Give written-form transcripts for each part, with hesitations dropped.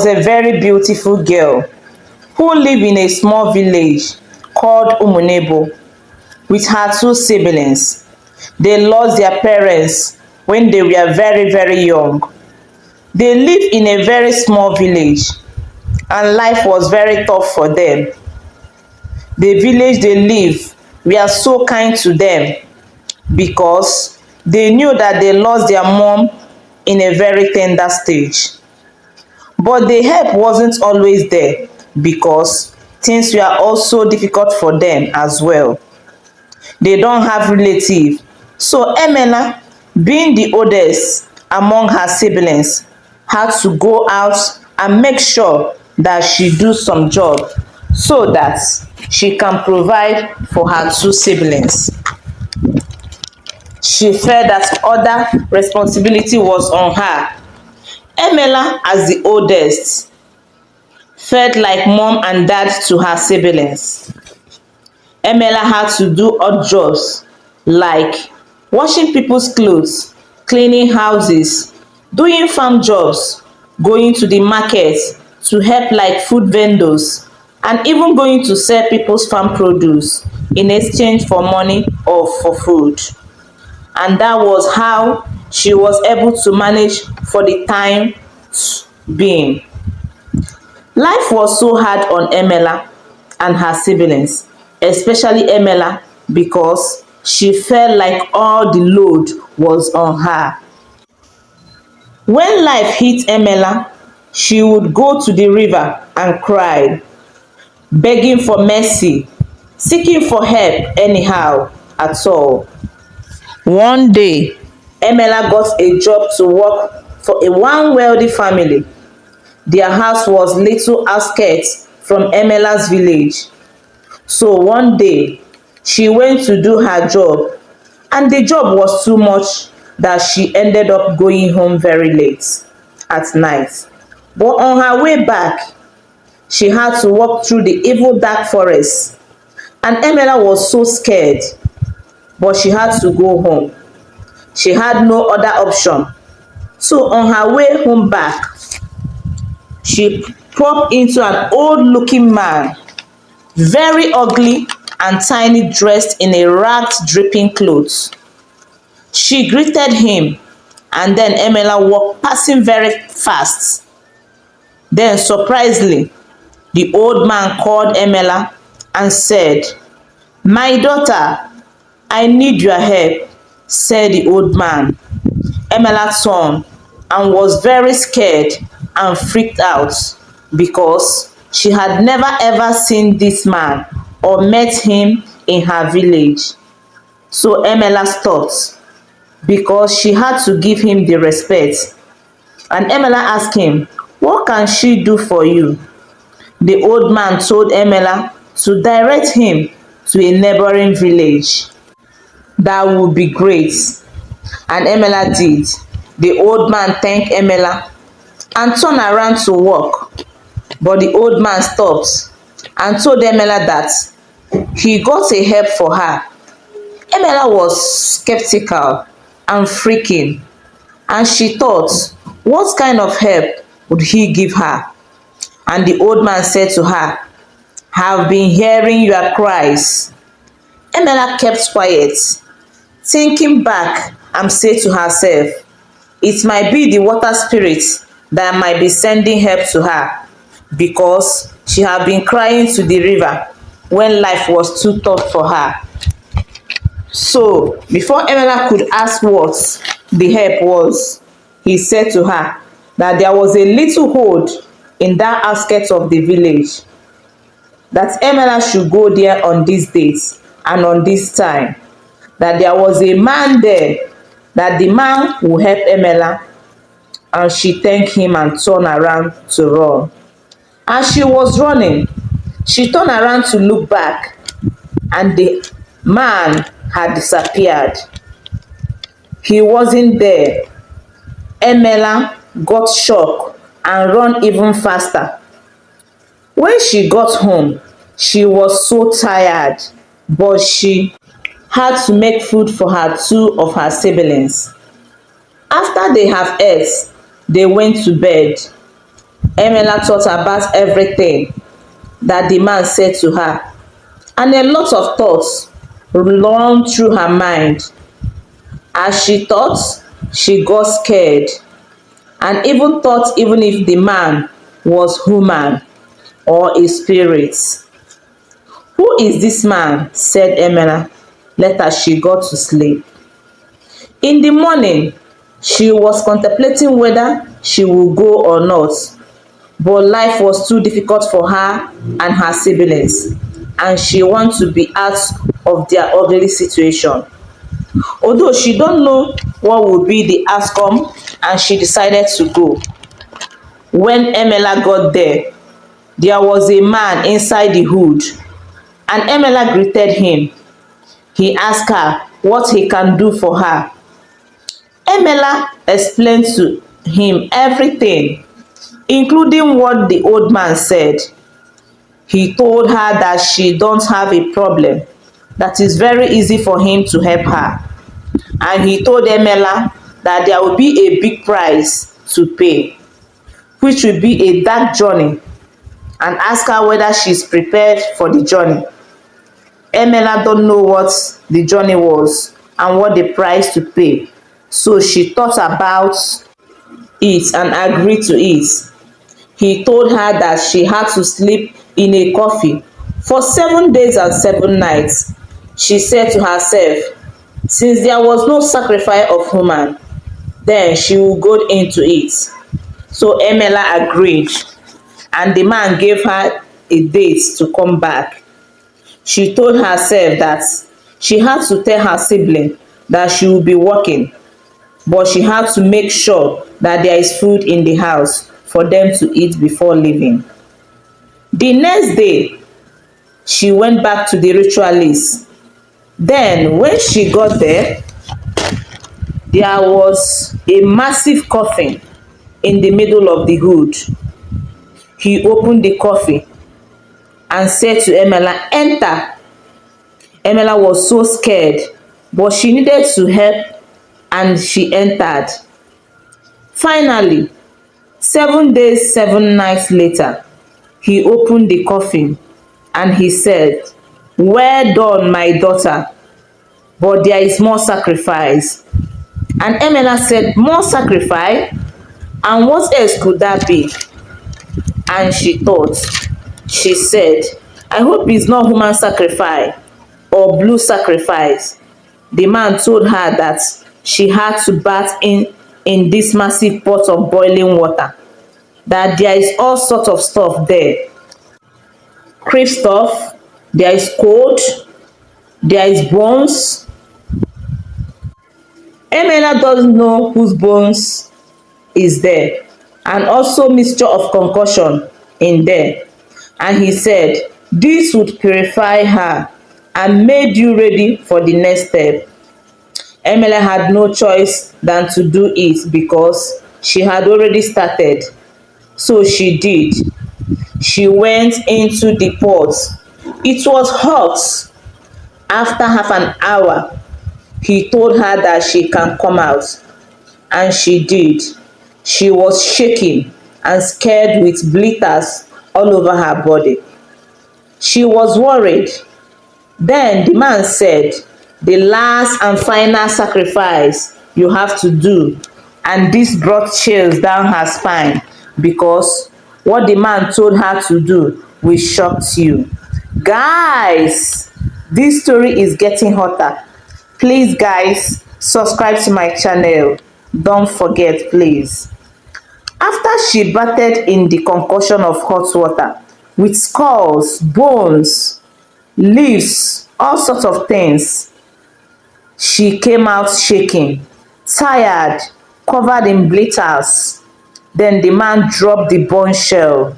a very beautiful girl who lived in a small village called Umunebo with her two siblings. They lost their parents when they were very, very young. They lived in a very small village and life was very tough for them. The village they live were so kind to them because they knew that they lost their mom in a very tender stage. But the help wasn't always there because things were also difficult for them as well. They don't have relative. So Emela, being the oldest among her siblings, had to go out and make sure that she do some job so that she can provide for her two siblings. She felt that other responsibility was on her. Emela, as the oldest, felt like mom and dad to her siblings. Emela had to do odd jobs like washing people's clothes, cleaning houses, doing farm jobs, going to the market to help like food vendors, and even going to sell people's farm produce in exchange for money or for food. And that was how she was able to manage for the time being. Life was so hard on Emela and her siblings, especially Emela, because she felt like all the load was on her. When life hit Emela, she would go to the river and cry, begging for mercy, seeking for help anyhow at all. One day, Emela got a job to work for one wealthy family. Their house was little outskirts from Emela's village. So one day, she went to do her job and the job was too much that she ended up going home very late at night. But on her way back, she had to walk through the evil dark forest and Emela was so scared, but she had to go home. She had no other option. So on her way home back, she bumped into an old looking man, very ugly and tiny, dressed in a ragged dripping clothes. She greeted him and then Emela walked past him very fast. Then surprisingly, the old man called Emela and said, "My daughter, I need your help," said the old man. Emela turned and was very scared and freaked out because she had never ever seen this man or met him in her village. So Emela stopped because she had to give him the respect. And Emela asked him, "What can she do for you?" The old man told Emela to direct him to a neighboring village. That would be great. And Emela did. The old man thanked Emela and turned around to walk. But the old man stopped and told Emela that he got a help for her. Emela was skeptical and freaking, and she thought, what kind of help would he give her? And the old man said to her, "I've been hearing your cries." Emela kept quiet, thinking back and said to herself, it might be the water spirit that might be sending help to her because she had been crying to the river when life was too tough for her. So before Emela could ask what the help was, he said to her that there was a little hold in that outskirts of the village, that Emela should go there on this date and on this time, that there was a man there, that the man would help Emela. And she thanked him and turned around to run. As she was running, she turned around to look back and the man had disappeared. He wasn't there. Emela got shocked and ran even faster. When she got home, she was so tired, but she had to make food for her two of her siblings. After they have ate, they went to bed. Emela thought about everything that the man said to her, and a lot of thoughts run through her mind. As she thought, she got scared and even thought even if the man was human or a spirit. "Who is this man?" said Emela later she got to sleep. In the morning, she was contemplating whether she would go or not, but life was too difficult for her and her siblings, and she wanted to be out of their ugly situation. Although she don't know what would be the outcome, and she decided to go. When Emela got there was a man inside the hood, and Emela greeted him. He asked her what he can do for her. Emela explained to him everything, including what the old man said. He told her that she don't have a problem, that is very easy for him to help her. And he told Emela that there will be a big price to pay, which will be a dark journey, and asked her whether she's prepared for the journey. Emela don't know what the journey was and what the price to pay, so she thought about it and agreed to it. He told her that she had to sleep in a coffin for 7 days and 7 nights. She said to herself, since there was no sacrifice of human, then she would go into it. So Emela agreed, and the man gave her a date to come back. She told herself that she had to tell her sibling that she would be working, but she had to make sure that there is food in the house for them to eat before leaving. The next day, she went back to the ritualist. Then, when she got there was a massive coffin in the middle of the hood. He opened the coffin and said to Emela, "Enter." Emela was so scared, but she needed to help, and she entered. Finally, 7 days, 7 nights later, he opened the coffin and he said, "Well done, my daughter, but there is more sacrifice." And Emela said, "More sacrifice? And what else could that be?" And she thought. She said, "I hope it's not human sacrifice or blue sacrifice." The man told her that she had to bath in this massive pot of boiling water, that there is all sorts of stuff there. Crave stuff, there is cold, there is bones. Emela doesn't know whose bones is there, and also mixture of concussion in there. And he said, "This would purify her and made you ready for the next step." Emela had no choice than to do it because she had already started. So she did. She went into the pot. It was hot. After half an hour, he told her that she can come out, and she did. She was shaking and scared with blisters all over her body. She was worried. Then the man said, "The last and final sacrifice you have to do." And this brought chills down her spine, because what the man told her to do will shock you. Guys, this story is getting hotter. Please, guys, subscribe to my channel. Don't forget, please. After she bathed in the concoction of hot water with skulls, bones, leaves, all sorts of things, she came out shaking, tired, covered in blisters. Then the man dropped the bone shell.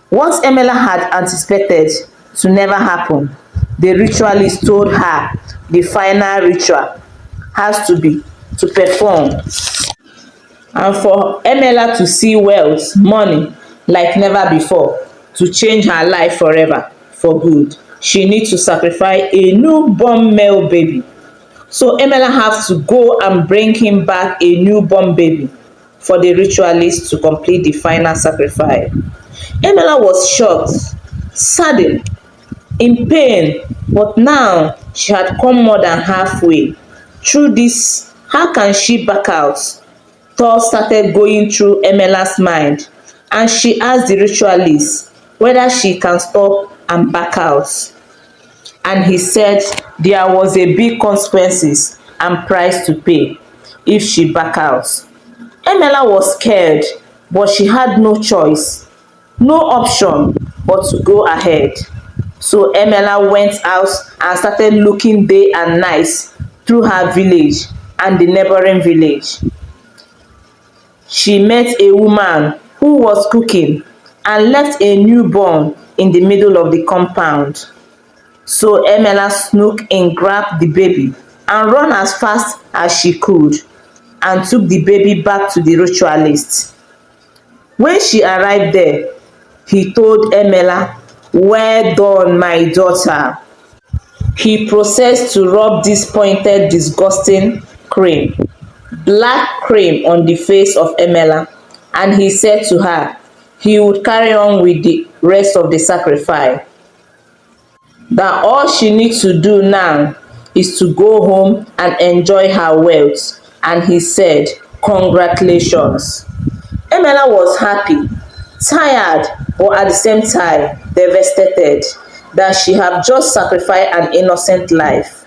What Emela had anticipated to never happen, the ritualist told her the final ritual has to be to perform. And for Emela to see wealth, money like never before, to change her life forever, for good, she needs to sacrifice a newborn male baby. So Emela has to go and bring him back a newborn baby. for the ritualist to complete the final sacrifice. Emela was shocked, saddened, in pain, but now she had come more than halfway. Through this, how can she back out? Thoughts started going through Emela's mind, and she asked the ritualist whether she can stop and back out. And he said there was a big consequences and price to pay if she back out. Emela was scared, but she had no choice, no option but to go ahead. So Emela went out and started looking day and night through her village and the neighboring village. She met a woman who was cooking and left a newborn in the middle of the compound. So Emela snuck in, grabbed the baby and ran as fast as she could and took the baby back to the ritualist. When she arrived there, he told Emela, "Well done, my daughter." He proceeded to rub this pointed, disgusting cream, black cream, on the face of Emela, and he said to her he would carry on with the rest of the sacrifice. That all she needs to do now is to go home and enjoy her wealth. And he said, "Congratulations." Emela was happy, tired, but at the same time devastated that she had just sacrificed an innocent life.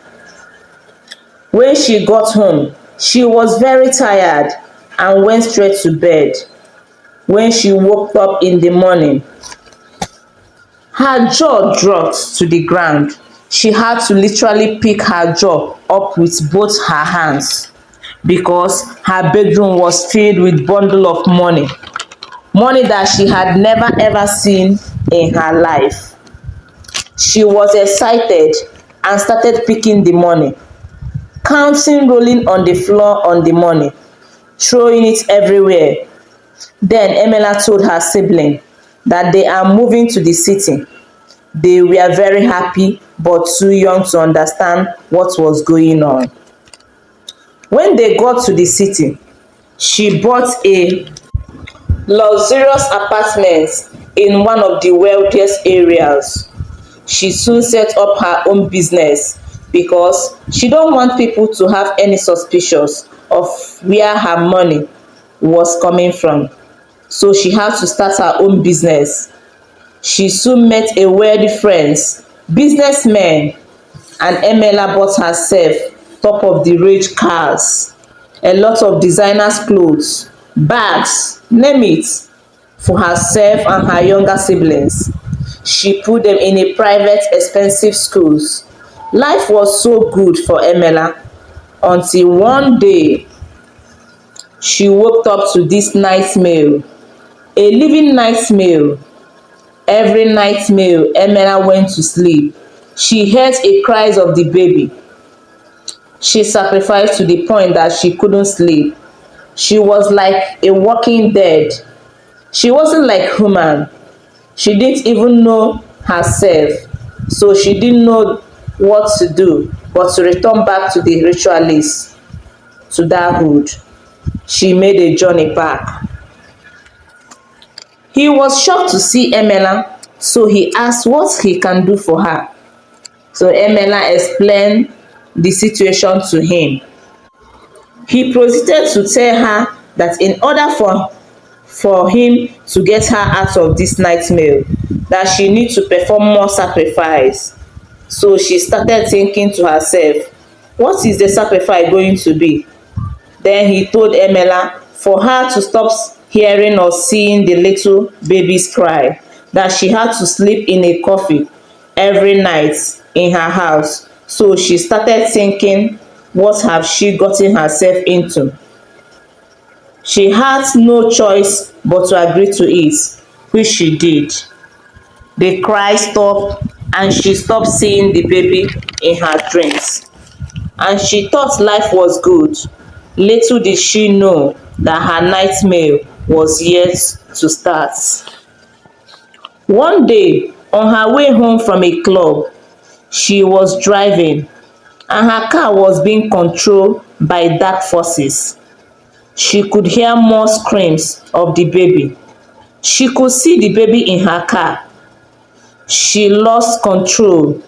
When she got home, she was very tired and went straight to bed. When she woke up in the morning, her jaw dropped to the ground. She had to literally pick her jaw up with both her hands because her bedroom was filled with bundle of money. Money that she had never ever seen in her life. She was excited and started picking the money, counting, rolling on the floor on the money, throwing it everywhere. Then Emela told her sibling that they are moving to the city. They were very happy but too young to understand what was going on. When they got to the city, she bought a luxurious apartment in one of the wealthiest areas. She soon set up her own business because she don't want people to have any suspicions of where her money was coming from. So she had to start her own business. She soon met a wealthy friends, businessmen, and Emela bought herself top of the range cars, a lot of designers clothes, bags, name it, for herself and her younger siblings. She put them in a private expensive schools. Life was so good for Emela until one day she woke up to this nightmare, a living nightmare. Every nightmare Emela went to sleep, she heard a cries of the baby. She sacrificed to the point that she couldn't sleep. She was like a walking dead. She wasn't like human. She didn't even know herself. So she didn't know what to do but to return back to the ritualist, to that hood. She made a journey back. He was shocked to see Emela, so he asked what he can do for her. So Emela explained the situation to him. He proceeded to tell her that in order for him to get her out of this nightmare, that she needs to perform more sacrifice. So she started thinking to herself, what is the sacrifice going to be? Then he told Emela for her to stop hearing or seeing the little babies cry, that she had to sleep in a coffin every night in her house. So she started thinking, what have she gotten herself into? She had no choice but to agree to it, which she did. The cry stopped and she stopped seeing the baby in her dreams. And she thought life was good. Little did she know that her nightmare was yet to start. One day, on her way home from a club, she was driving and her car was being controlled by dark forces. She could hear more screams of the baby. She could see the baby in her car. She lost control.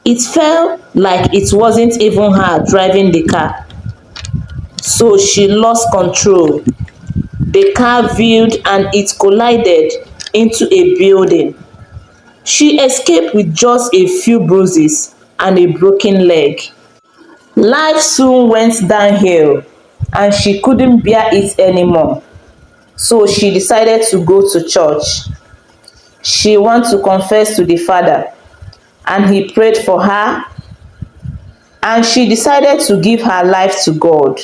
It felt like it wasn't even her driving the car. So she lost control. The car veered and it collided into a building. She escaped with just a few bruises and a broken leg. Life soon went downhill and she couldn't bear it anymore. So she decided to go to church. She wanted to confess to the father and he prayed for her and she decided to give her life to God.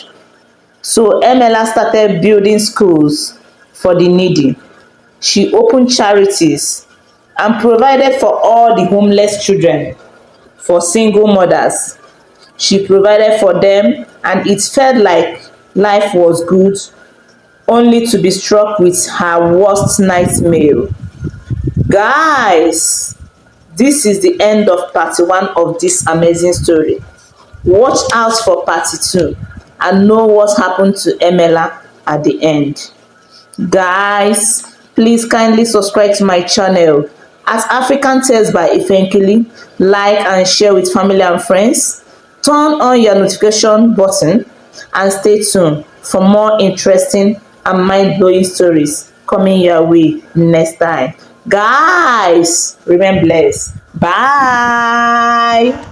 So Emela started building schools for the needy. She opened charities and provided for all the homeless children, for single mothers. She provided for them and it felt like life was good only to be struck with her worst nightmare. Guys, this is the end of part 1 of this amazing story. Watch out for part 2 and know what happened to Emela at the end. Guys, please kindly subscribe to my channel at African Tales by Ifenkili. Like and share with family and friends. Turn on your notification button and stay tuned for more interesting and mind-blowing stories coming your way next time. Guys, remain blessed. Bye.